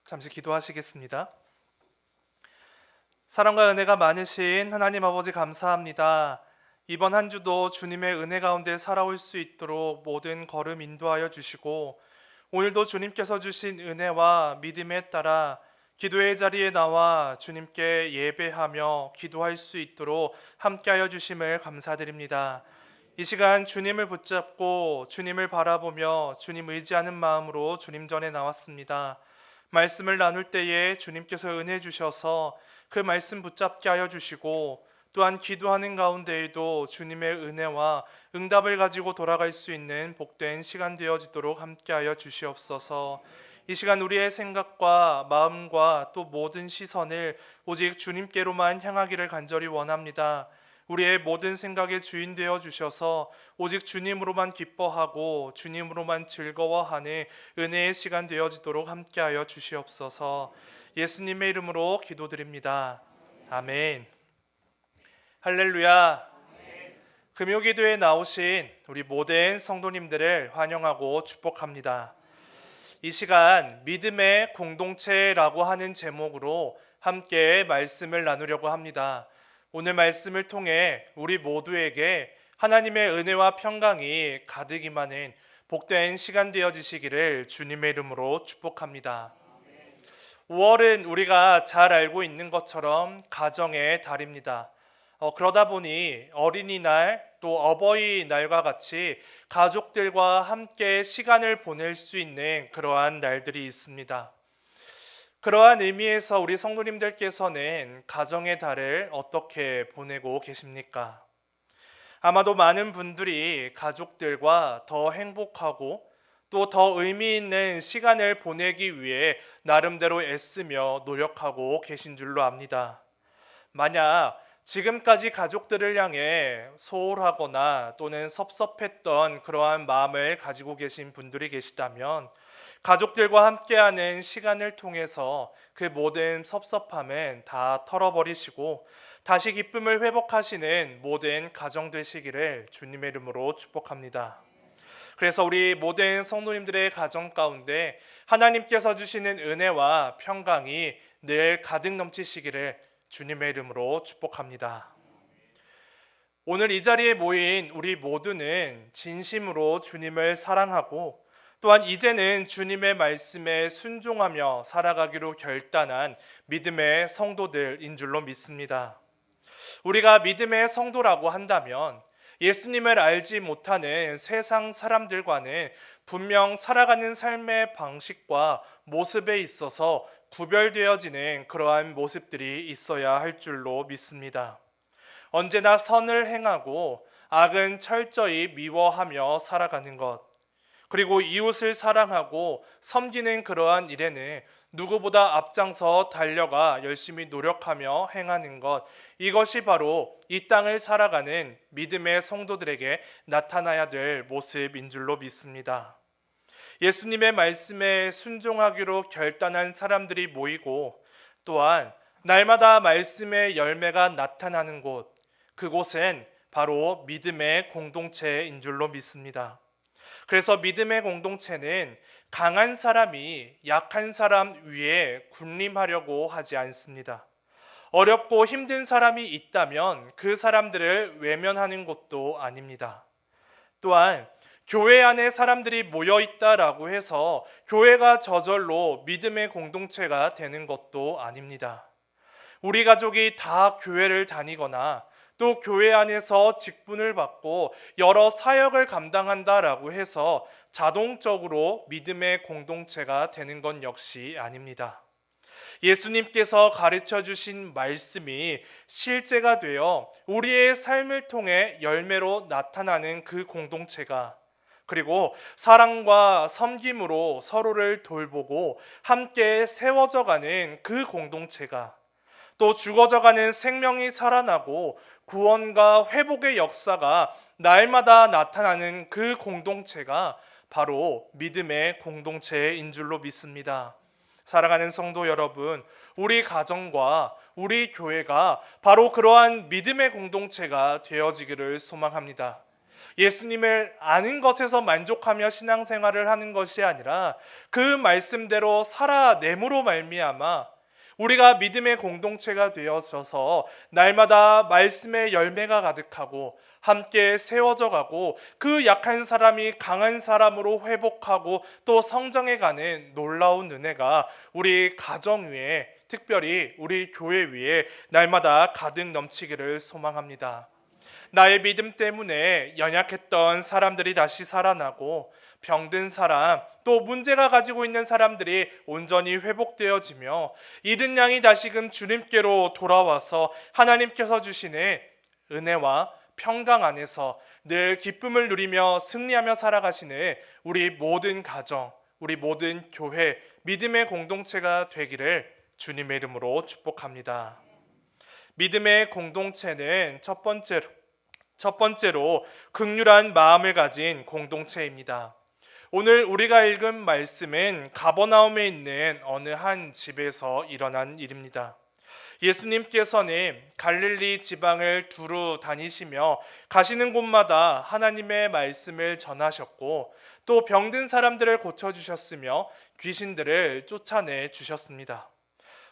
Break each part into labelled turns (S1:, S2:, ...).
S1: 잠시 기도하시겠습니다. 사랑과 은혜가 많으신 하나님 아버지 감사합니다. 이번 한 주도 주님의 은혜 가운데 살아올 수 있도록 모든 걸음 인도하여 주시고 오늘도 주님께서 주신 은혜와 믿음에 따라 기도의 자리에 나와 주님께 예배하며 기도할 수 있도록 함께하여 주심을 감사드립니다. 이 시간 주님을 붙잡고 주님을 바라보며 주님 의지하는 마음으로 주님 전에 나왔습니다. 말씀을 나눌 때에 주님께서 은혜 주셔서 그 말씀 붙잡게 하여 주시고 또한 기도하는 가운데에도 주님의 은혜와 응답을 가지고 돌아갈 수 있는 복된 시간 되어지도록 함께하여 주시옵소서. 이 시간 우리의 생각과 마음과 또 모든 시선을 오직 주님께로만 향하기를 간절히 원합니다. 우리의 모든 생각의 주인 되어 주셔서 오직 주님으로만 기뻐하고 주님으로만 즐거워하는 은혜의 시간 되어지도록 함께하여 주시옵소서. 예수님의 이름으로 기도드립니다. 아멘. 할렐루야. 금요기도에 나오신 우리 모든 성도님들을 환영하고 축복합니다. 이 시간 믿음의 공동체라고 하는 제목으로 함께 말씀을 나누려고 합니다. 오늘 말씀을 통해 우리 모두에게 하나님의 은혜와 평강이 가득 임하는 복된 시간 되어지시기를 주님의 이름으로 축복합니다. 5월은 우리가 잘 알고 있는 것처럼 가정의 달입니다. 그러다 보니 어린이날 또 어버이날과 같이 가족들과 함께 시간을 보낼 수 있는 그러한 날들이 있습니다. 그러한 의미에서 우리 성도님들께서는 가정의 달을 어떻게 보내고 계십니까? 아마도 많은 분들이 가족들과 더 행복하고 또 더 의미 있는 시간을 보내기 위해 나름대로 애쓰며 노력하고 계신 줄로 압니다. 만약 지금까지 가족들을 향해 소홀하거나 또는 섭섭했던 그러한 마음을 가지고 계신 분들이 계시다면 가족들과 함께하는 시간을 통해서 그 모든 섭섭함은 다 털어버리시고 다시 기쁨을 회복하시는 모든 가정 되시기를 주님의 이름으로 축복합니다. 그래서 우리 모든 성도님들의 가정 가운데 하나님께서 주시는 은혜와 평강이 늘 가득 넘치시기를 주님의 이름으로 축복합니다. 오늘 이 자리에 모인 우리 모두는 진심으로 주님을 사랑하고 또한 이제는 주님의 말씀에 순종하며 살아가기로 결단한 믿음의 성도들인 줄로 믿습니다. 우리가 믿음의 성도라고 한다면 예수님을 알지 못하는 세상 사람들과는 분명 살아가는 삶의 방식과 모습에 있어서 구별되어지는 그러한 모습들이 있어야 할 줄로 믿습니다. 언제나 선을 행하고 악은 철저히 미워하며 살아가는 것, 그리고 이웃을 사랑하고 섬기는 그러한 일에는 누구보다 앞장서 달려가 열심히 노력하며 행하는 것, 이것이 바로 이 땅을 살아가는 믿음의 성도들에게 나타나야 될 모습인 줄로 믿습니다. 예수님의 말씀에 순종하기로 결단한 사람들이 모이고 또한 날마다 말씀의 열매가 나타나는 곳, 그곳은 바로 믿음의 공동체인 줄로 믿습니다. 그래서 믿음의 공동체는 강한 사람이 약한 사람 위에 군림하려고 하지 않습니다. 어렵고 힘든 사람이 있다면 그 사람들을 외면하는 것도 아닙니다. 또한 교회 안에 사람들이 모여 있다라고 해서 교회가 저절로 믿음의 공동체가 되는 것도 아닙니다. 우리 가족이 다 교회를 다니거나 또 교회 안에서 직분을 받고 여러 사역을 감당한다라고 해서 자동적으로 믿음의 공동체가 되는 건 역시 아닙니다. 예수님께서 가르쳐 주신 말씀이 실제가 되어 우리의 삶을 통해 열매로 나타나는 그 공동체가, 그리고 사랑과 섬김으로 서로를 돌보고 함께 세워져 가는 그 공동체가, 또 죽어져가는 생명이 살아나고 구원과 회복의 역사가 날마다 나타나는 그 공동체가 바로 믿음의 공동체인 줄로 믿습니다. 사랑하는 성도 여러분, 우리 가정과 우리 교회가 바로 그러한 믿음의 공동체가 되어지기를 소망합니다. 예수님을 아는 것에서 만족하며 신앙생활을 하는 것이 아니라 그 말씀대로 살아냄으로 말미암아 우리가 믿음의 공동체가 되어져서 날마다 말씀의 열매가 가득하고 함께 세워져 가고 그 약한 사람이 강한 사람으로 회복하고 또 성장해가는 놀라운 은혜가 우리 가정 위에, 특별히 우리 교회 위에 날마다 가득 넘치기를 소망합니다. 나의 믿음 때문에 연약했던 사람들이 다시 살아나고 병든 사람, 또 문제가 가지고 있는 사람들이 온전히 회복되어지며 잃은 양이 다시금 주님께로 돌아와서 하나님께서 주시는 은혜와 평강 안에서 늘 기쁨을 누리며 승리하며 살아가시는 우리 모든 가정, 우리 모든 교회, 믿음의 공동체가 되기를 주님의 이름으로 축복합니다. 믿음의 공동체는 첫 번째로 긍휼한 마음을 가진 공동체입니다. 오늘 우리가 읽은 말씀은 가버나움에 있는 어느 한 집에서 일어난 일입니다. 예수님께서는 갈릴리 지방을 두루 다니시며 가시는 곳마다 하나님의 말씀을 전하셨고 또 병든 사람들을 고쳐주셨으며 귀신들을 쫓아내 주셨습니다.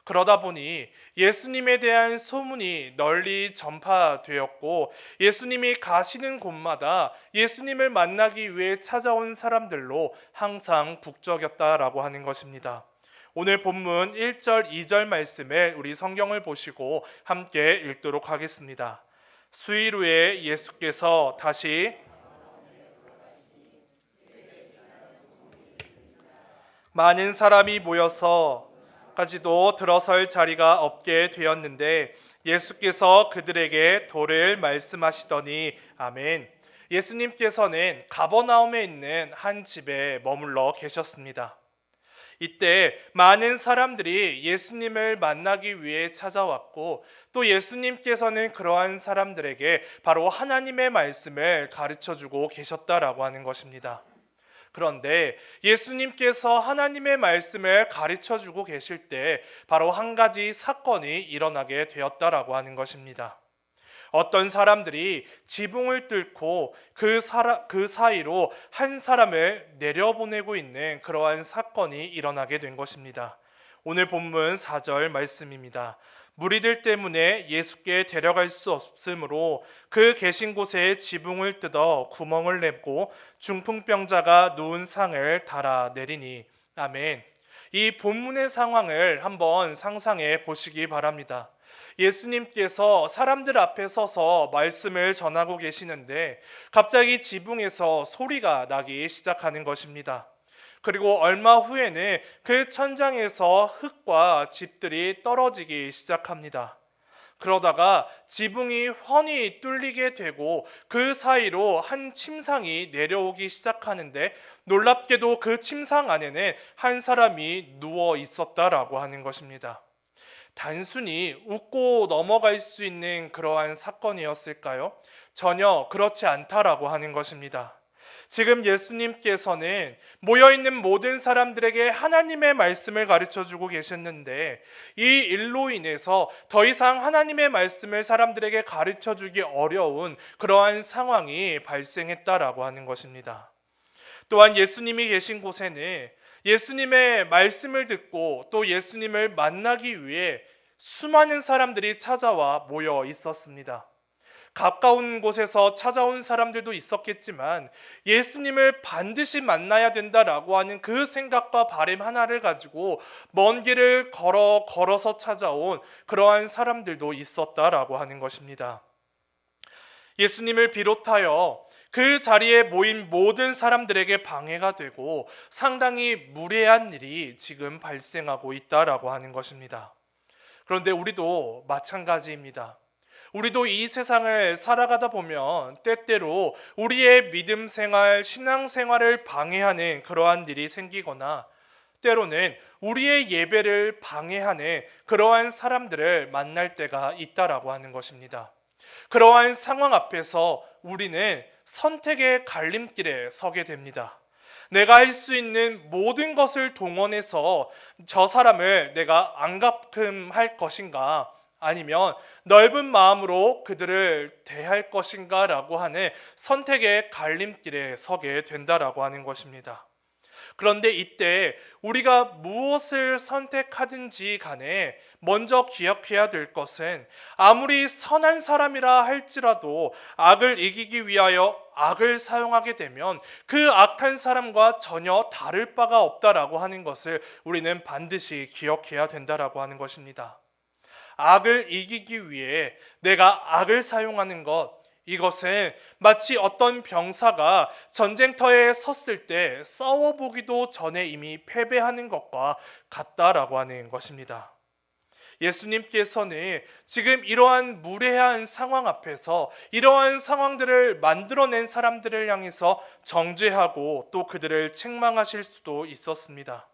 S1: 그러다 보니 예수님에 대한 소문이 널리 전파되었고 예수님이 가시는 곳마다 예수님을 만나기 위해 찾아온 사람들로 항상 북적였다라고 하는 것입니다. 오늘 본문 1절, 2절 말씀에 우리 성경을 보시고 함께 읽도록 하겠습니다. 수일 후에 예수께서 다시 많은 사람이 모여서 까지도 들어설 자리가 없게 되었는데 예수께서 그들에게 도를 말씀하시더니 아멘. 예수님께서는 가버나움에 있는 한 집에 머물러 계셨습니다. 이때 많은 사람들이 예수님을 만나기 위해 찾아왔고 또 예수님께서는 그러한 사람들에게 바로 하나님의 말씀을 가르쳐주고 계셨다라고 하는 것입니다. 그런데 예수님께서 하나님의 말씀을 가르쳐주고 계실 때 바로 한 가지 사건이 일어나게 되었다라고 하는 것입니다. 어떤 사람들이 지붕을 뚫고 그 사이로 한 사람을 내려보내고 있는 그러한 사건이 일어나게 된 것입니다. 오늘 본문 4절 말씀입니다. 무리들 때문에 예수께 데려갈 수 없으므로 그 계신 곳에 지붕을 뜯어 구멍을 내고 중풍병자가 누운 상을 달아 내리니 아멘. 이 본문의 상황을 한번 상상해 보시기 바랍니다. 예수님께서 사람들 앞에 서서 말씀을 전하고 계시는데 갑자기 지붕에서 소리가 나기 시작하는 것입니다. 그리고 얼마 후에는 그 천장에서 흙과 집들이 떨어지기 시작합니다. 그러다가 지붕이 훤히 뚫리게 되고 그 사이로 한 침상이 내려오기 시작하는데 놀랍게도 그 침상 안에는 한 사람이 누워 있었다라고 하는 것입니다. 단순히 웃고 넘어갈 수 있는 그러한 사건이었을까요? 전혀 그렇지 않다라고 하는 것입니다. 지금 예수님께서는 모여있는 모든 사람들에게 하나님의 말씀을 가르쳐주고 계셨는데 이 일로 인해서 더 이상 하나님의 말씀을 사람들에게 가르쳐주기 어려운 그러한 상황이 발생했다라고 하는 것입니다. 또한 예수님이 계신 곳에는 예수님의 말씀을 듣고 또 예수님을 만나기 위해 수많은 사람들이 찾아와 모여 있었습니다. 가까운 곳에서 찾아온 사람들도 있었겠지만 예수님을 반드시 만나야 된다라고 하는 그 생각과 바람 하나를 가지고 먼 길을 걸어서 찾아온 그러한 사람들도 있었다라고 하는 것입니다. 예수님을 비롯하여 그 자리에 모인 모든 사람들에게 방해가 되고 상당히 무례한 일이 지금 발생하고 있다라고 하는 것입니다. 그런데 우리도 마찬가지입니다. 우리도 이 세상을 살아가다 보면 때때로 우리의 믿음 생활, 신앙 생활을 방해하는 그러한 일이 생기거나 때로는 우리의 예배를 방해하는 그러한 사람들을 만날 때가 있다라고 하는 것입니다. 그러한 상황 앞에서 우리는 선택의 갈림길에 서게 됩니다. 내가 할 수 있는 모든 것을 동원해서 저 사람을 내가 안 갚음할 것인가, 아니면 넓은 마음으로 그들을 대할 것인가 라고 하는 선택의 갈림길에 서게 된다라고 하는 것입니다. 그런데 이때 우리가 무엇을 선택하든지 간에 먼저 기억해야 될 것은 아무리 선한 사람이라 할지라도 악을 이기기 위하여 악을 사용하게 되면 그 악한 사람과 전혀 다를 바가 없다라고 하는 것을 우리는 반드시 기억해야 된다라고 하는 것입니다. 악을 이기기 위해 내가 악을 사용하는 것, 이것은 마치 어떤 병사가 전쟁터에 섰을 때 싸워보기도 전에 이미 패배하는 것과 같다라고 하는 것입니다. 예수님께서는 지금 이러한 무례한 상황 앞에서 이러한 상황들을 만들어낸 사람들을 향해서 정죄하고 또 그들을 책망하실 수도 있었습니다.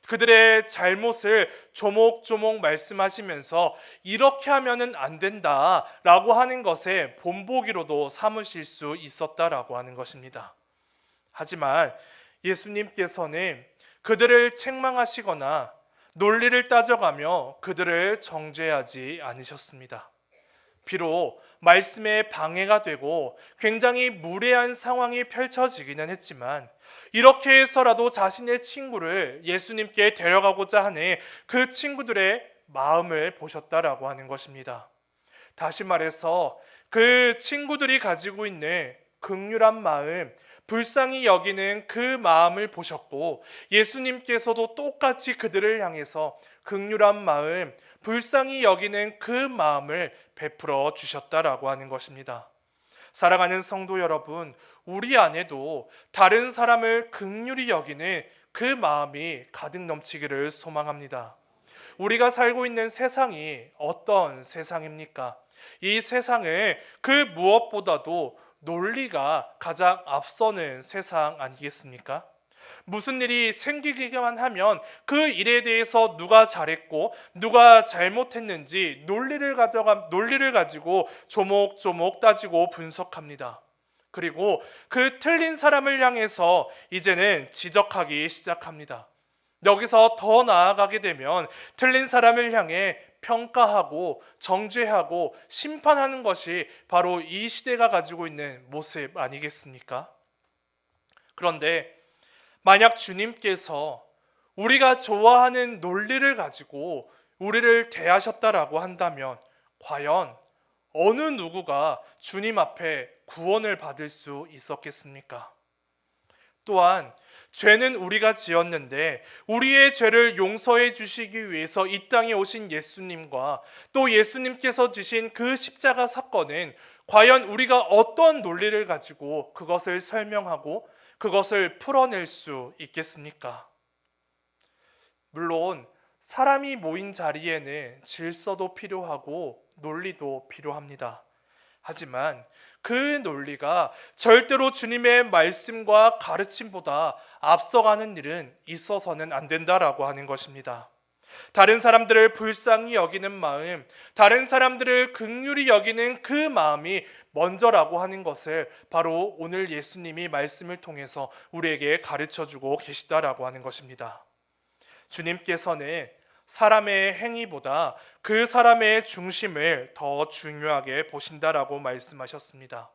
S1: 그들의 잘못을 조목조목 말씀하시면서 이렇게 하면은 안 된다라고 하는 것에 본보기로도 삼으실 수 있었다라고 하는 것입니다. 하지만 예수님께서는 그들을 책망하시거나 논리를 따져가며 그들을 정죄하지 않으셨습니다. 비록 말씀에 방해가 되고 굉장히 무례한 상황이 펼쳐지기는 했지만 이렇게 해서라도 자신의 친구를 예수님께 데려가고자 하는 그 친구들의 마음을 보셨다라고 하는 것입니다. 다시 말해서 그 친구들이 가지고 있는 긍휼한 마음, 불쌍히 여기는 그 마음을 보셨고 예수님께서도 똑같이 그들을 향해서 긍휼한 마음, 불쌍히 여기는 그 마음을 베풀어 주셨다라고 하는 것입니다. 사랑하는 성도 여러분, 우리 안에도 다른 사람을 긍휼히 여기는 그 마음이 가득 넘치기를 소망합니다. 우리가 살고 있는 세상이 어떤 세상입니까? 이 세상을 그 무엇보다도 논리가 가장 앞서는 세상 아니겠습니까? 무슨 일이 생기기만 하면 그 일에 대해서 누가 잘했고 누가 잘못했는지 논리를 가지고 조목조목 따지고 분석합니다. 그리고 그 틀린 사람을 향해서 이제는 지적하기 시작합니다. 여기서 더 나아가게 되면 틀린 사람을 향해 평가하고 정죄하고 심판하는 것이 바로 이 시대가 가지고 있는 모습 아니겠습니까? 그런데 만약 주님께서 우리가 좋아하는 논리를 가지고 우리를 대하셨다라고 한다면 과연 어느 누구가 주님 앞에 구원을 받을 수 있었겠습니까? 또한 죄는 우리가 지었는데 우리의 죄를 용서해 주시기 위해서 이 땅에 오신 예수님과 또 예수님께서 지신 그 십자가 사건은 과연 우리가 어떤 논리를 가지고 그것을 설명하고 그것을 풀어낼 수 있겠습니까? 물론 사람이 모인 자리에는 질서도 필요하고 논리도 필요합니다. 하지만 그 논리가 절대로 주님의 말씀과 가르침보다 앞서가는 일은 있어서는 안 된다라고 하는 것입니다. 다른 사람들을 불쌍히 여기는 마음, 다른 사람들을 긍휼히 여기는 그 마음이 먼저라고 하는 것을 바로 오늘 예수님이 말씀을 통해서 우리에게 가르쳐주고 계시다라고 하는 것입니다. 주님께서는 사람의 행위보다 그 사람의 중심을 더 중요하게 보신다라고 말씀하셨습니다.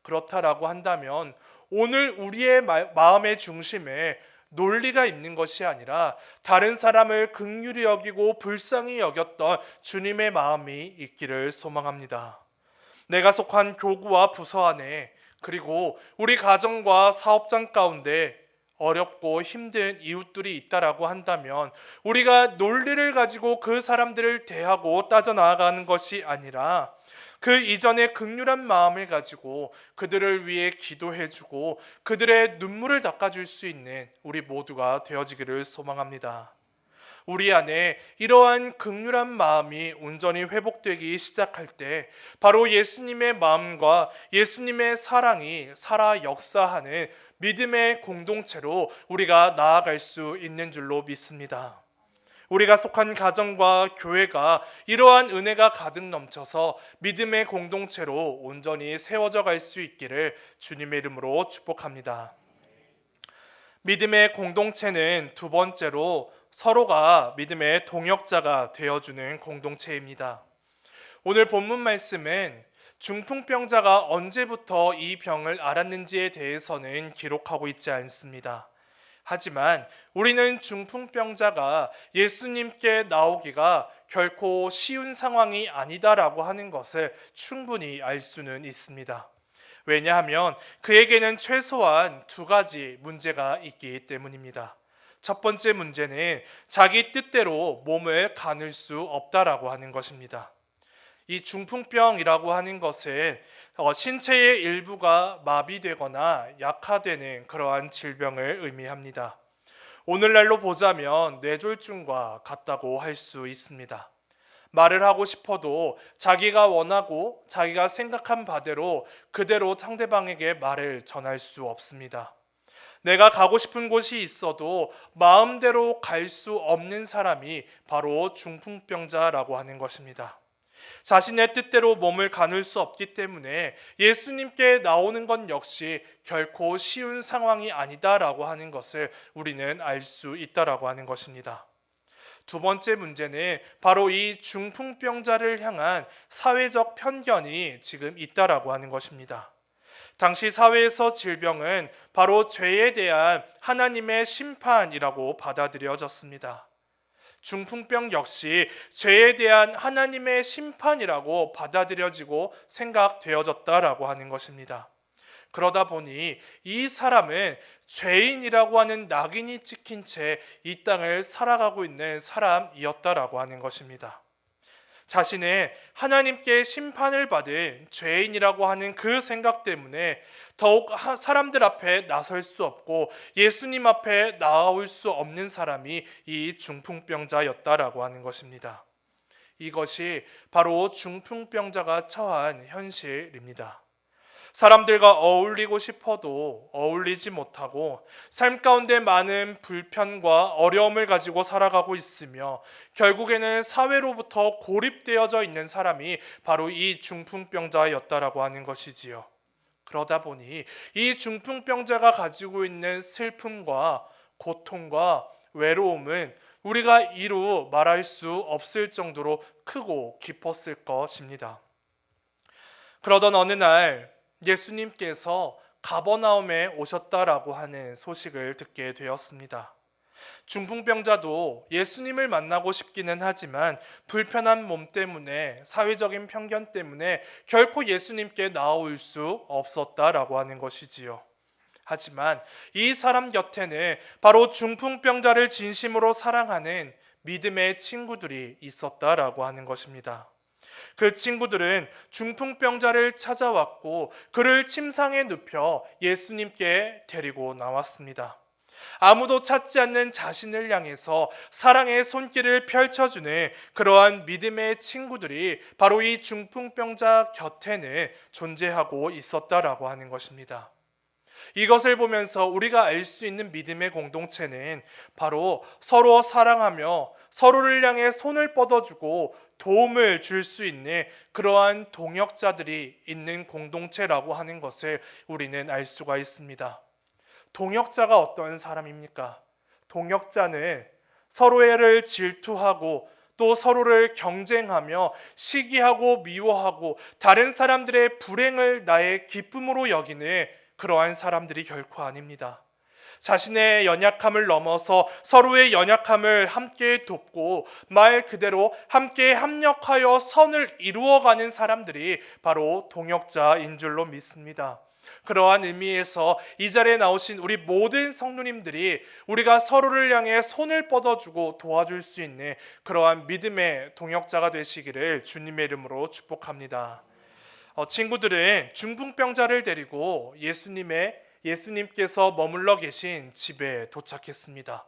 S1: 그렇다라고 한다면 오늘 우리의 마음의 중심에 논리가 있는 것이 아니라 다른 사람을 긍휼히 여기고 불쌍히 여겼던 주님의 마음이 있기를 소망합니다. 내가 속한 교구와 부서 안에 그리고 우리 가정과 사업장 가운데 어렵고 힘든 이웃들이 있다라고 한다면 우리가 논리를 가지고 그 사람들을 대하고 따져 나아가는 것이 아니라 그 이전에 긍휼한 마음을 가지고 그들을 위해 기도해주고 그들의 눈물을 닦아줄 수 있는 우리 모두가 되어지기를 소망합니다. 우리 안에 이러한 긍휼한 마음이 온전히 회복되기 시작할 때 바로 예수님의 마음과 예수님의 사랑이 살아 역사하는 믿음의 공동체로 우리가 나아갈 수 있는 줄로 믿습니다. 우리가 속한 가정과 교회가 이러한 은혜가 가득 넘쳐서 믿음의 공동체로 온전히 세워져 갈 수 있기를 주님의 이름으로 축복합니다. 믿음의 공동체는 두 번째로 서로가 믿음의 동역자가 되어주는 공동체입니다. 오늘 본문 말씀은 중풍병자가 언제부터 이 병을 앓았는지에 대해서는 기록하고 있지 않습니다. 하지만 우리는 중풍병자가 예수님께 나오기가 결코 쉬운 상황이 아니다라고 하는 것을 충분히 알 수는 있습니다. 왜냐하면 그에게는 최소한 두 가지 문제가 있기 때문입니다. 첫 번째 문제는 자기 뜻대로 몸을 가눌 수 없다라고 하는 것입니다. 이 중풍병이라고 하는 것은 신체의 일부가 마비되거나 약화되는 그러한 질병을 의미합니다. 오늘날로 보자면 뇌졸중과 같다고 할 수 있습니다. 말을 하고 싶어도 자기가 원하고 자기가 생각한 바대로 그대로 상대방에게 말을 전할 수 없습니다. 내가 가고 싶은 곳이 있어도 마음대로 갈 수 없는 사람이 바로 중풍병자라고 하는 것입니다. 자신의 뜻대로 몸을 가눌 수 없기 때문에 예수님께 나오는 것 역시 결코 쉬운 상황이 아니다라고 하는 것을 우리는 알 수 있다라고 하는 것입니다. 두 번째 문제는 바로 이 중풍병자를 향한 사회적 편견이 지금 있다라고 하는 것입니다. 당시 사회에서 질병은 바로 죄에 대한 하나님의 심판이라고 받아들여졌습니다. 중풍병 역시 죄에 대한 하나님의 심판이라고 받아들여지고 생각되어졌다라고 하는 것입니다. 그러다 보니 이 사람은 죄인이라고 하는 낙인이 찍힌 채 이 땅을 살아가고 있는 사람이었다라고 하는 것입니다. 자신의 하나님께 심판을 받은 죄인이라고 하는 그 생각 때문에 더욱 사람들 앞에 나설 수 없고 예수님 앞에 나올 수 없는 사람이 이 중풍병자였다라고 하는 것입니다. 이것이 바로 중풍병자가 처한 현실입니다. 사람들과 어울리고 싶어도 어울리지 못하고 삶 가운데 많은 불편과 어려움을 가지고 살아가고 있으며 결국에는 사회로부터 고립되어져 있는 사람이 바로 이 중풍병자였다라고 하는 것이지요. 그러다 보니 이 중풍병자가 가지고 있는 슬픔과 고통과 외로움은 우리가 이루 말할 수 없을 정도로 크고 깊었을 것입니다. 그러던 어느 날 예수님께서 가버나움에 오셨다라고 하는 소식을 듣게 되었습니다. 중풍병자도 예수님을 만나고 싶기는 하지만 불편한 몸 때문에 사회적인 편견 때문에 결코 예수님께 나올 수 없었다라고 하는 것이지요. 하지만 이 사람 곁에는 바로 중풍병자를 진심으로 사랑하는 믿음의 친구들이 있었다라고 하는 것입니다. 그 친구들은 중풍병자를 찾아왔고 그를 침상에 눕혀 예수님께 데리고 나왔습니다. 아무도 찾지 않는 자신을 향해서 사랑의 손길을 펼쳐주는 그러한 믿음의 친구들이 바로 이 중풍병자 곁에는 존재하고 있었다라고 하는 것입니다. 이것을 보면서 우리가 알 수 있는 믿음의 공동체는 바로 서로 사랑하며 서로를 향해 손을 뻗어주고 도움을 줄 수 있는 그러한 동역자들이 있는 공동체라고 하는 것을 우리는 알 수가 있습니다. 동역자가 어떤 사람입니까? 동역자는 서로를 질투하고 또 서로를 경쟁하며 시기하고 미워하고 다른 사람들의 불행을 나의 기쁨으로 여기는 그러한 사람들이 결코 아닙니다. 자신의 연약함을 넘어서 서로의 연약함을 함께 돕고 말 그대로 함께 합력하여 선을 이루어가는 사람들이 바로 동역자인 줄로 믿습니다. 그러한 의미에서 이 자리에 나오신 우리 모든 성도님들이 우리가 서로를 향해 손을 뻗어주고 도와줄 수 있는 그러한 믿음의 동역자가 되시기를 주님의 이름으로 축복합니다. 친구들은 중풍병자를 데리고 예수님께서 머물러 계신 집에 도착했습니다.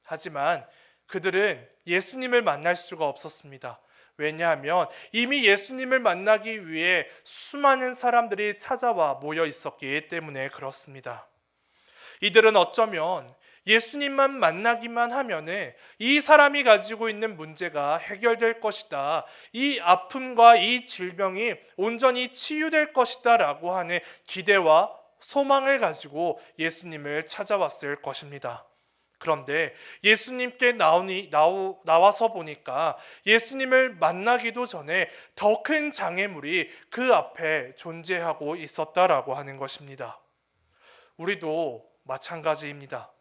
S1: 하지만 그들은 예수님을 만날 수가 없었습니다. 왜냐하면 이미 예수님을 만나기 위해 수많은 사람들이 찾아와 모여 있었기 때문에 그렇습니다. 이들은 어쩌면 예수님만 만나기만 하면은 이 사람이 가지고 있는 문제가 해결될 것이다. 이 아픔과 이 질병이 온전히 치유될 것이다 라고 하는 기대와 소망을 가지고 예수님을 찾아왔을 것입니다. 그런데 예수님께 나와서 보니까 예수님을 만나기도 전에 더 큰 장애물이 그 앞에 존재하고 있었다라고 하는 것입니다. 우리도 마찬가지입니다.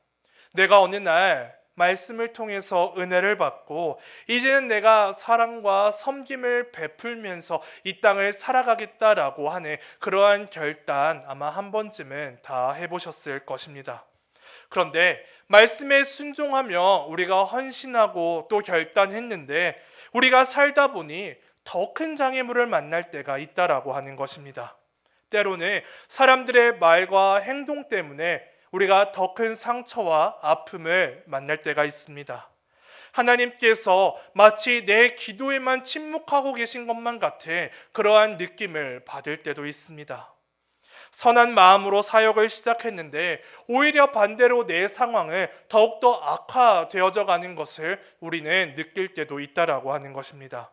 S1: 내가 어느 날 말씀을 통해서 은혜를 받고 이제는 내가 사랑과 섬김을 베풀면서 이 땅을 살아가겠다라고 하는 그러한 결단 아마 한 번쯤은 다 해보셨을 것입니다. 그런데 말씀에 순종하며 우리가 헌신하고 또 결단했는데 우리가 살다 보니 더 큰 장애물을 만날 때가 있다라고 하는 것입니다. 때로는 사람들의 말과 행동 때문에 우리가 더 큰 상처와 아픔을 만날 때가 있습니다. 하나님께서 마치 내 기도에만 침묵하고 계신 것만 같은 그러한 느낌을 받을 때도 있습니다. 선한 마음으로 사역을 시작했는데 오히려 반대로 내 상황을 더욱더 악화되어져 가는 것을 우리는 느낄 때도 있다라고 하는 것입니다.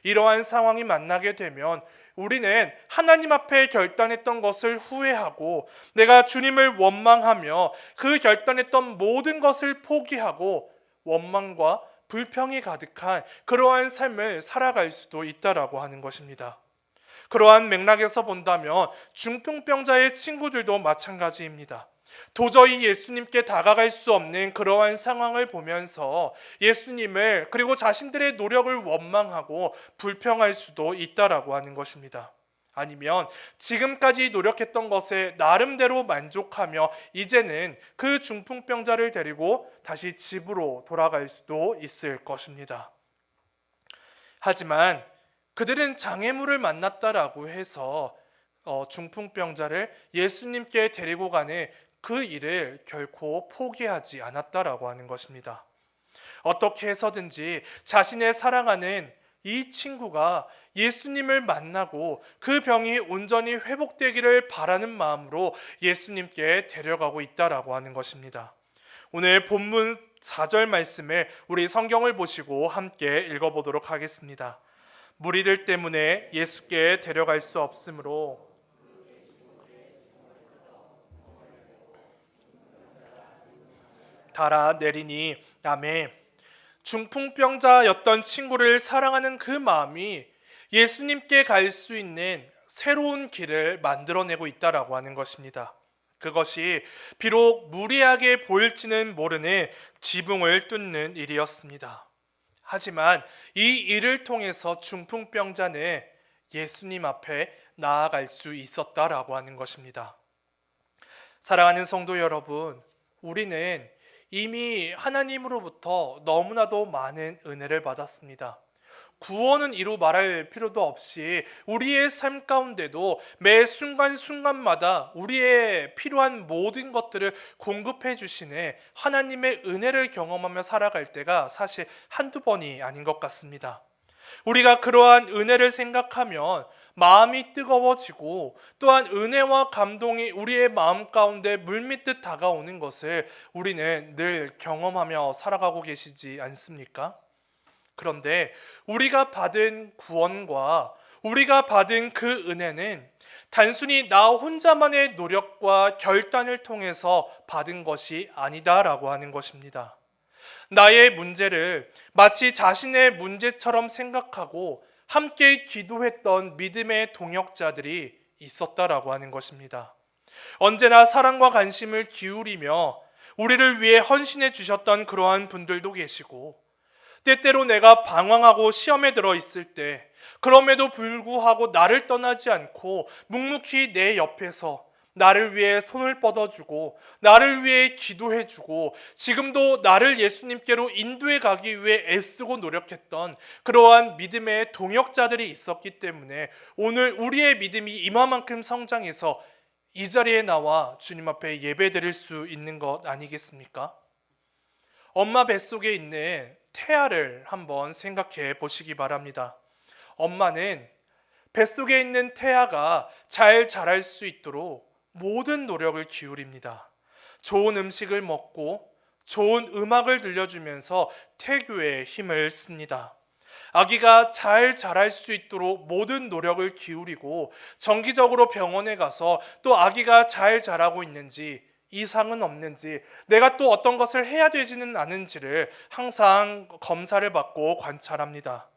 S1: 이러한 상황이 만나게 되면 우리는 하나님 앞에 결단했던 것을 후회하고 내가 주님을 원망하며 그 결단했던 모든 것을 포기하고 원망과 불평이 가득한 그러한 삶을 살아갈 수도 있다라고 하는 것입니다. 그러한 맥락에서 본다면 중풍병자의 친구들도 마찬가지입니다. 도저히 예수님께 다가갈 수 없는 그러한 상황을 보면서 예수님을 그리고 자신들의 노력을 원망하고 불평할 수도 있다라고 하는 것입니다. 아니면 지금까지 노력했던 것에 나름대로 만족하며 이제는 그 중풍병자를 데리고 다시 집으로 돌아갈 수도 있을 것입니다. 하지만 그들은 장애물을 만났다라고 해서 중풍병자를 예수님께 데리고 가는 그 일을 결코 포기하지 않았다라고 하는 것입니다. 어떻게 해서든지 자신의 사랑하는 이 친구가 예수님을 만나고 그 병이 온전히 회복되기를 바라는 마음으로 예수님께 데려가고 있다라고 하는 것입니다. 오늘 본문 4절 말씀에 우리 성경을 보시고 함께 읽어보도록 하겠습니다. 무리들 때문에 예수께 데려갈 수 없으므로 달아내리니 아멘. 중풍병자였던 친구를 사랑하는 그 마음이 예수님께 갈 수 있는 새로운 길을 만들어내고 있다라고 하는 것입니다. 그것이 비록 무리하게 보일지는 모르는 지붕을 뚫는 일이었습니다. 하지만 이 일을 통해서 중풍병자는 예수님 앞에 나아갈 수 있었다라고 하는 것입니다. 사랑하는 성도 여러분, 우리는 이미 하나님으로부터 너무나도 많은 은혜를 받았습니다. 구원은 이루 말할 필요도 없이 우리의 삶 가운데도 매 순간순간마다 우리의 필요한 모든 것들을 공급해 주시는 하나님의 은혜를 경험하며 살아갈 때가 사실 한두 번이 아닌 것 같습니다. 우리가 그러한 은혜를 생각하면 마음이 뜨거워지고 또한 은혜와 감동이 우리의 마음 가운데 물밀듯 다가오는 것을 우리는 늘 경험하며 살아가고 계시지 않습니까? 그런데 우리가 받은 구원과 우리가 받은 그 은혜는 단순히 나 혼자만의 노력과 결단을 통해서 받은 것이 아니다라고 하는 것입니다. 나의 문제를 마치 자신의 문제처럼 생각하고 함께 기도했던 믿음의 동역자들이 있었다라고 하는 것입니다. 언제나 사랑과 관심을 기울이며 우리를 위해 헌신해 주셨던 그러한 분들도 계시고 때때로 내가 방황하고 시험에 들어 있을 때 그럼에도 불구하고 나를 떠나지 않고 묵묵히 내 옆에서 나를 위해 손을 뻗어주고 나를 위해 기도해주고 지금도 나를 예수님께로 인도해 가기 위해 애쓰고 노력했던 그러한 믿음의 동역자들이 있었기 때문에 오늘 우리의 믿음이 이만큼 성장해서 이 자리에 나와 주님 앞에 예배드릴 수 있는 것 아니겠습니까? 엄마 뱃속에 있는 태아를 한번 생각해 보시기 바랍니다. 엄마는 뱃속에 있는 태아가 잘 자랄 수 있도록 모든 노력을 기울입니다. 좋은 음식을 먹고 좋은 음악을 들려주면서 태교에 힘을 씁니다. 아기가 잘 자랄 수 있도록 모든 노력을 기울이고 정기적으로 병원에 가서 또 아기가 잘 자라고 있는지 이상은 없는지, 내가 또 어떤 것을 해야 되지는 않은지를 항상 검사를 받고 관찰합니다.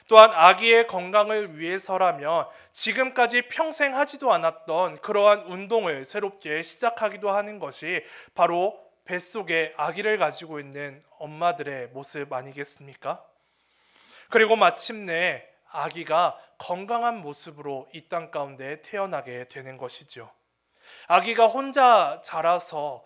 S1: 또한 아기의 건강을 위해서라면 지금까지 평생 하지도 않았던 그러한 운동을 새롭게 시작하기도 하는 것이 바로 뱃속에 아기를 가지고 있는 엄마들의 모습 아니겠습니까? 그리고 마침내 아기가 건강한 모습으로 이 땅 가운데 태어나게 되는 것이죠. 아기가 혼자 자라서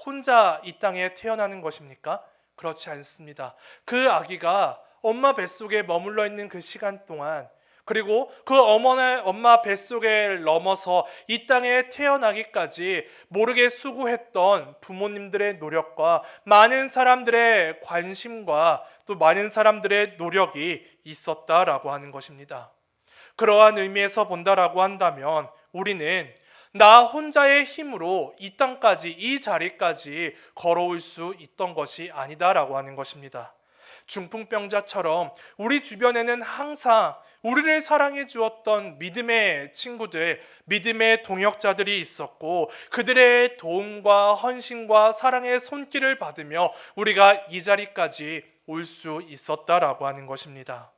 S1: 혼자 이 땅에 태어나는 것입니까? 그렇지 않습니다. 그 아기가 엄마 뱃속에 머물러 있는 그 시간 동안, 그리고 그 엄마 뱃속에 넘어서 이 땅에 태어나기까지 모르게 수고했던 부모님들의 노력과 많은 사람들의 관심과 또 많은 사람들의 노력이 있었다라고 하는 것입니다. 그러한 의미에서 본다라고 한다면 우리는 나 혼자의 힘으로 이 땅까지, 이 자리까지 걸어올 수 있던 것이 아니다라고 하는 것입니다. 중풍병자처럼 우리 주변에는 항상 우리를 사랑해 주었던 믿음의 친구들, 믿음의 동역자들이 있었고, 그들의 도움과 헌신과 사랑의 손길을 받으며 우리가 이 자리까지 올 수 있었다라고 하는 것입니다.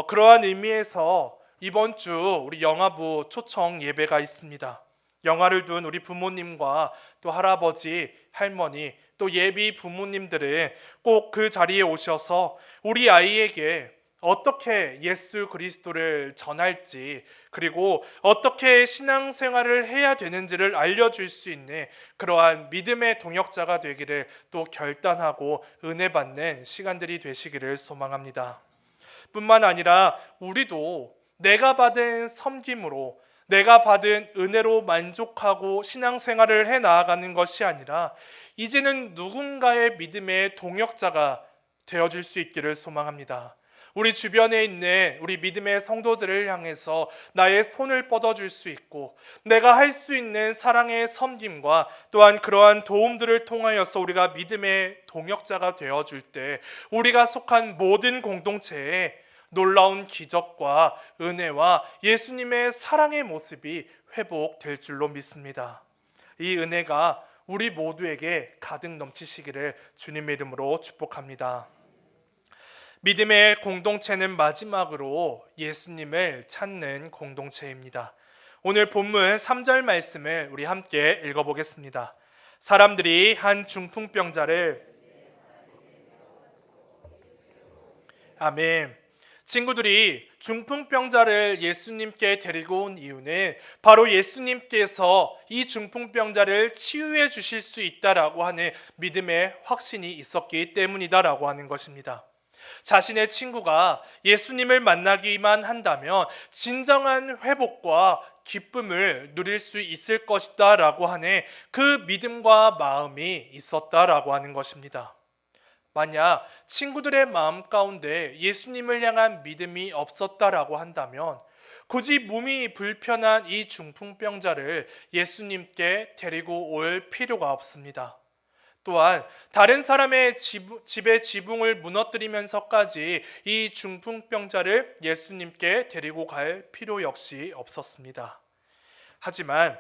S1: 그러한 의미에서 이번 주 우리 영아부 초청 예배가 있습니다. 영아를 둔 우리 부모님과 또 할아버지, 할머니, 또 예비 부모님들은 꼭 그 자리에 오셔서 우리 아이에게 어떻게 예수 그리스도를 전할지, 그리고 어떻게 신앙생활을 해야 되는지를 알려줄 수 있는 그러한 믿음의 동역자가 되기를 또 결단하고 은혜 받는 시간들이 되시기를 소망합니다. 뿐만 아니라 우리도 내가 받은 섬김으로, 내가 받은 은혜로 만족하고 신앙생활을 해 나아가는 것이 아니라 이제는 누군가의 믿음의 동역자가 되어줄 수 있기를 소망합니다. 우리 주변에 있는 우리 믿음의 성도들을 향해서 나의 손을 뻗어줄 수 있고, 내가 할 수 있는 사랑의 섬김과 또한 그러한 도움들을 통하여서 우리가 믿음의 동역자가 되어줄 때 우리가 속한 모든 공동체에 놀라운 기적과 은혜와 예수님의 사랑의 모습이 회복될 줄로 믿습니다. 이 은혜가 우리 모두에게 가득 넘치시기를 주님의 이름으로 축복합니다. 믿음의 공동체는 마지막으로 예수님을 찾는 공동체입니다. 오늘 본문 3절 말씀을 우리 함께 읽어보겠습니다. 사람들이 한 중풍병자를 아멘. 친구들이 중풍병자를 예수님께 데리고 온 이유는 바로 예수님께서 이 중풍병자를 치유해 주실 수 있다라고 하는 믿음의 확신이 있었기 때문이다라고 하는 것입니다. 자신의 친구가 예수님을 만나기만 한다면 진정한 회복과 기쁨을 누릴 수 있을 것이다 라고 하는 그 믿음과 마음이 있었다라고 하는 것입니다. 만약 친구들의 마음 가운데 예수님을 향한 믿음이 없었다라고 한다면 굳이 몸이 불편한 이 중풍병자를 예수님께 데리고 올 필요가 없습니다. 또한 다른 사람의 집의 지붕을 무너뜨리면서까지 이 중풍병자를 예수님께 데리고 갈 필요 역시 없었습니다. 하지만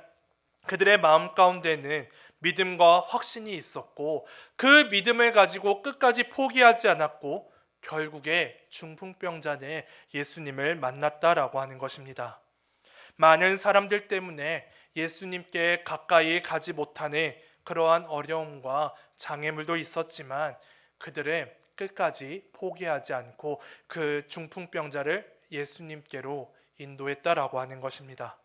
S1: 그들의 마음 가운데는 믿음과 확신이 있었고, 그 믿음을 가지고 끝까지 포기하지 않았고 결국에 중풍병자는 예수님을 만났다라고 하는 것입니다. 많은 사람들 때문에 예수님께 가까이 가지 못하는 그러한 어려움과 장애물도 있었지만 그들은 끝까지 포기하지 않고 그 중풍병자를 예수님께로 인도했다라고 하는 것입니다.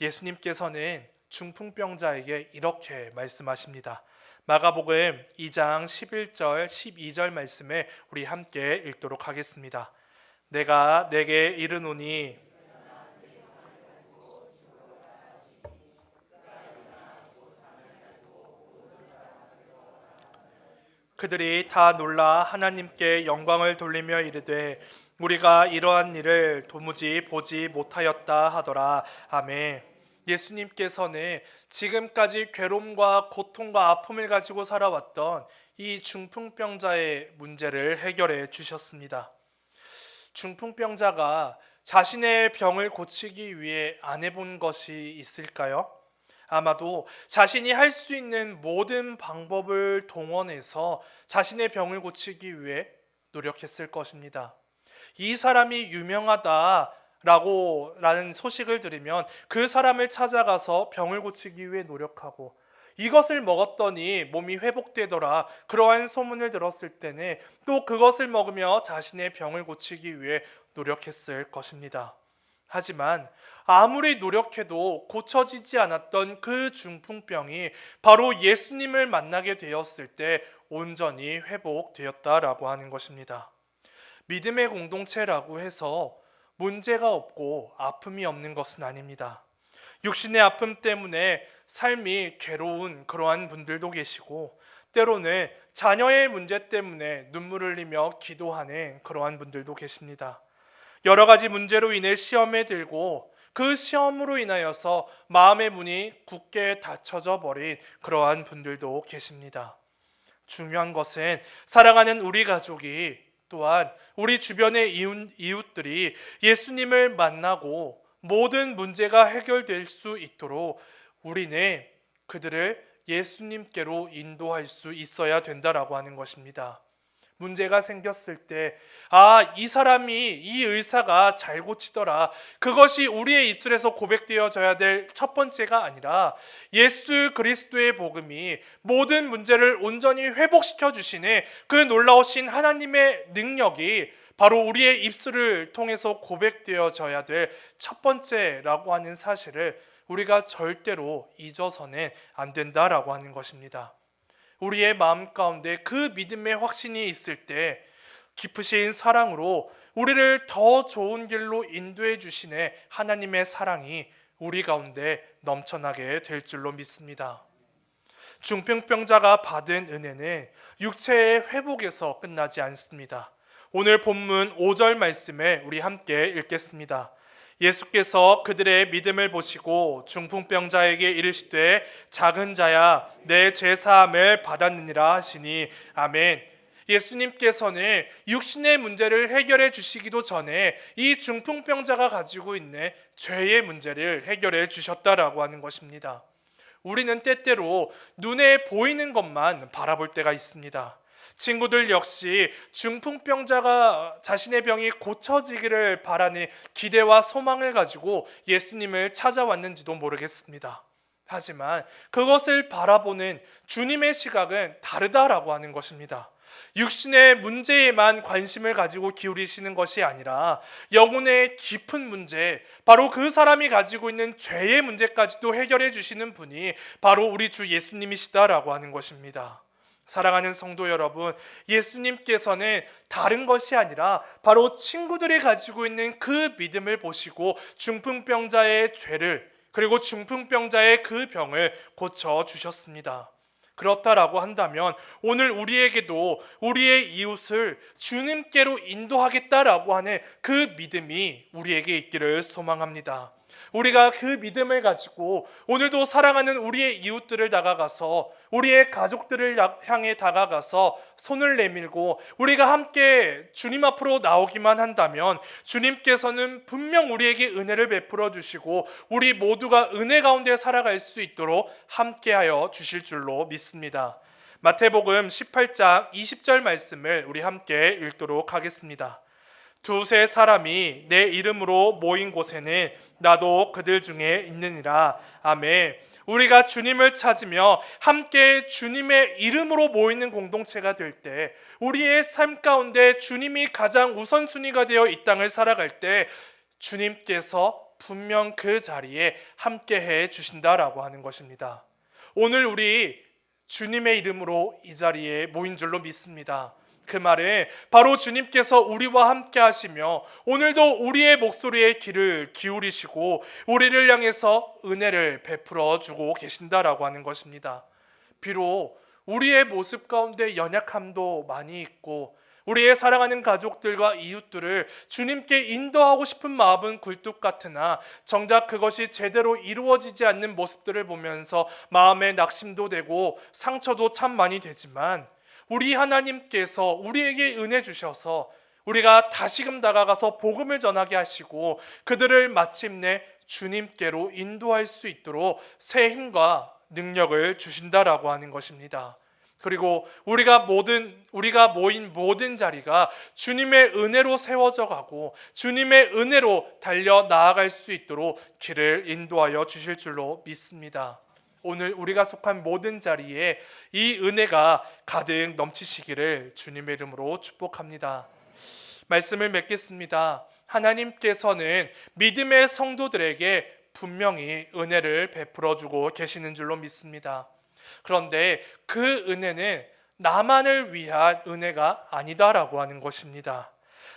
S1: 예수님께서는 중풍병자에게 이렇게 말씀하십니다. 마가복음 2장 11절 12절 말씀을 우리 함께 읽도록 하겠습니다. 내가 내게 이르노니 그들이 다 놀라 하나님께 영광을 돌리며 이르되 우리가 이러한 일을 도무지 보지 못하였다 하더라. 아멘. 예수님께서는 지금까지 괴로움과 고통과 아픔을 가지고 살아왔던 이 중풍병자의 문제를 해결해 주셨습니다. 중풍병자가 자신의 병을 고치기 위해 안 해본 것이 있을까요? 아마도 자신이 할 수 있는 모든 방법을 동원해서 자신의 병을 고치기 위해 노력했을 것입니다. 이 사람이 유명하다라는 소식을 들으면 그 사람을 찾아가서 병을 고치기 위해 노력하고, 이것을 먹었더니 몸이 회복되더라, 그러한 소문을 들었을 때는 또 그것을 먹으며 자신의 병을 고치기 위해 노력했을 것입니다. 하지만 아무리 노력해도 고쳐지지 않았던 그 중풍병이 바로 예수님을 만나게 되었을 때 온전히 회복되었다라고 하는 것입니다. 믿음의 공동체라고 해서 문제가 없고 아픔이 없는 것은 아닙니다. 육신의 아픔 때문에 삶이 괴로운 그러한 분들도 계시고, 때로는 자녀의 문제 때문에 눈물을 흘리며 기도하는 그러한 분들도 계십니다. 여러 가지 문제로 인해 시험에 들고 그 시험으로 인하여서 마음의 문이 굳게 닫혀져 버린 그러한 분들도 계십니다. 중요한 것은 사랑하는 우리 가족이, 또한 우리 주변의 이웃들이 예수님을 만나고 모든 문제가 해결될 수 있도록 우리는 그들을 예수님께로 인도할 수 있어야 된다라고 하는 것입니다. 문제가 생겼을 때, 이 사람이, 이 의사가 잘 고치더라, 그것이 우리의 입술에서 고백되어져야 될 첫 번째가 아니라 예수 그리스도의 복음이 모든 문제를 온전히 회복시켜 주시는 그 놀라우신 하나님의 능력이 바로 우리의 입술을 통해서 고백되어져야 될 첫 번째라고 하는 사실을 우리가 절대로 잊어서는 안 된다라고 하는 것입니다. 우리의 마음 가운데 그 믿음의 확신이 있을 때 깊으신 사랑으로 우리를 더 좋은 길로 인도해 주시는 하나님의 사랑이 우리 가운데 넘쳐나게 될 줄로 믿습니다. 중풍병자가 받은 은혜는 육체의 회복에서 끝나지 않습니다. 오늘 본문 5절 말씀을 우리 함께 읽겠습니다. 예수께서 그들의 믿음을 보시고 중풍병자에게 이르시되 작은 자야 내 죄사함을 받았느니라 하시니 아멘. 예수님께서는 육신의 문제를 해결해 주시기도 전에 이 중풍병자가 가지고 있는 죄의 문제를 해결해 주셨다라고 하는 것입니다. 우리는 때때로 눈에 보이는 것만 바라볼 때가 있습니다. 친구들 역시 중풍병자가 자신의 병이 고쳐지기를 바라는 기대와 소망을 가지고 예수님을 찾아왔는지도 모르겠습니다. 하지만 그것을 바라보는 주님의 시각은 다르다라고 하는 것입니다. 육신의 문제에만 관심을 가지고 기울이시는 것이 아니라 영혼의 깊은 문제, 바로 그 사람이 가지고 있는 죄의 문제까지도 해결해 주시는 분이 바로 우리 주 예수님이시다라고 하는 것입니다. 사랑하는 성도 여러분, 예수님께서는 다른 것이 아니라 바로 친구들이 가지고 있는 그 믿음을 보시고 중풍병자의 죄를, 그리고 중풍병자의 그 병을 고쳐주셨습니다. 그렇다라고 한다면 오늘 우리에게도 우리의 이웃을 주님께로 인도하겠다라고 하는 그 믿음이 우리에게 있기를 소망합니다. 우리가 그 믿음을 가지고 오늘도 사랑하는 우리의 이웃들을 다가가서, 우리의 가족들을 향해 다가가서 손을 내밀고 우리가 함께 주님 앞으로 나오기만 한다면 주님께서는 분명 우리에게 은혜를 베풀어 주시고 우리 모두가 은혜 가운데 살아갈 수 있도록 함께하여 주실 줄로 믿습니다. 마태복음 18장 20절 말씀을 우리 함께 읽도록 하겠습니다. 두세 사람이 내 이름으로 모인 곳에는 나도 그들 중에 있느니라. 아멘. 우리가 주님을 찾으며 함께 주님의 이름으로 모이는 공동체가 될 때, 우리의 삶 가운데 주님이 가장 우선순위가 되어 이 땅을 살아갈 때 주님께서 분명 그 자리에 함께해 주신다라고 하는 것입니다. 오늘 우리 주님의 이름으로 이 자리에 모인 줄로 믿습니다. 그 말에 바로 주님께서 우리와 함께 하시며 오늘도 우리의 목소리에 귀를 기울이시고 우리를 향해서 은혜를 베풀어 주고 계신다라고 하는 것입니다. 비록 우리의 모습 가운데 연약함도 많이 있고 우리의 사랑하는 가족들과 이웃들을 주님께 인도하고 싶은 마음은 굴뚝 같으나 정작 그것이 제대로 이루어지지 않는 모습들을 보면서 마음에 낙심도 되고 상처도 참 많이 되지만, 우리 하나님께서 우리에게 은혜 주셔서 우리가 다시금 다가가서 복음을 전하게 하시고 그들을 마침내 주님께로 인도할 수 있도록 새 힘과 능력을 주신다라고 하는 것입니다. 그리고 우리가 모인 모든 자리가 주님의 은혜로 세워져 가고 주님의 은혜로 달려 나아갈 수 있도록 길을 인도하여 주실 줄로 믿습니다. 오늘 우리가 속한 모든 자리에 이 은혜가 가득 넘치시기를 주님의 이름으로 축복합니다. 말씀을 맺겠습니다. 하나님께서는 믿음의 성도들에게 분명히 은혜를 베풀어 주고 계시는 줄로 믿습니다. 그런데 그 은혜는 나만을 위한 은혜가 아니다라고 하는 것입니다.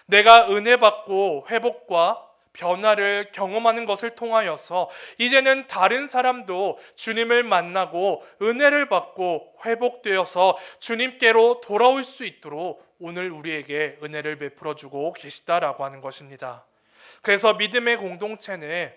S1: 내가 은혜 받고 회복과 변화를 경험하는 것을 통하여서 이제는 다른 사람도 주님을 만나고 은혜를 받고 회복되어서 주님께로 돌아올 수 있도록 오늘 우리에게 은혜를 베풀어 주고 계시다라고 하는 것입니다. 그래서 믿음의 공동체는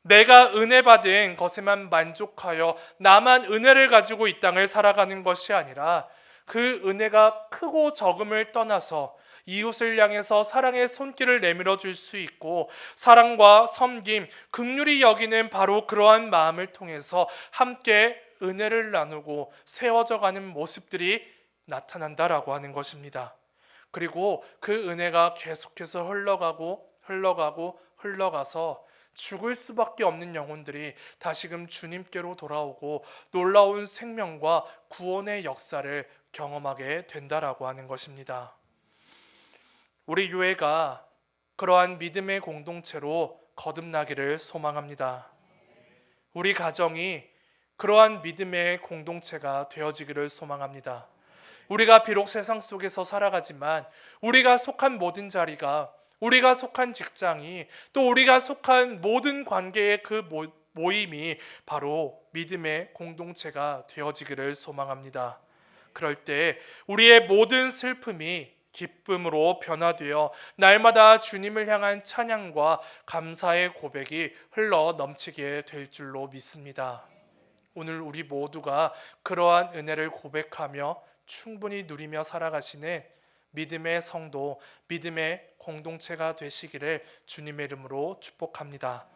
S1: 내가 은혜 받은 것에만 만족하여 나만 은혜를 가지고 이 땅을 살아가는 것이 아니라 그 은혜가 크고 적음을 떠나서 이웃을 향해서 사랑의 손길을 내밀어 줄 수 있고 사랑과 섬김, 긍휼히 여기는 바로 그러한 마음을 통해서 함께 은혜를 나누고 세워져 가는 모습들이 나타난다라고 하는 것입니다. 그리고 그 은혜가 계속해서 흘러가서 죽을 수밖에 없는 영혼들이 다시금 주님께로 돌아오고 놀라운 생명과 구원의 역사를 경험하게 된다라고 하는 것입니다. 우리 교회가 그러한 믿음의 공동체로 거듭나기를 소망합니다. 우리 가정이 그러한 믿음의 공동체가 되어지기를 소망합니다. 우리가 비록 세상 속에서 살아가지만 우리가 속한 모든 자리가, 우리가 속한 직장이, 또 우리가 속한 모든 관계의 그 모임이 바로 믿음의 공동체가 되어지기를 소망합니다. 그럴 때 우리의 모든 슬픔이 기쁨으로 변화되어 날마다 주님을 향한 찬양과 감사의 고백이 흘러 넘치게 될 줄로 믿습니다. 오늘 우리 모두가 그러한 은혜를 고백하며 충분히 누리며 살아가시는 믿음의 성도, 믿음의 공동체가 되시기를 주님의 이름으로 축복합니다.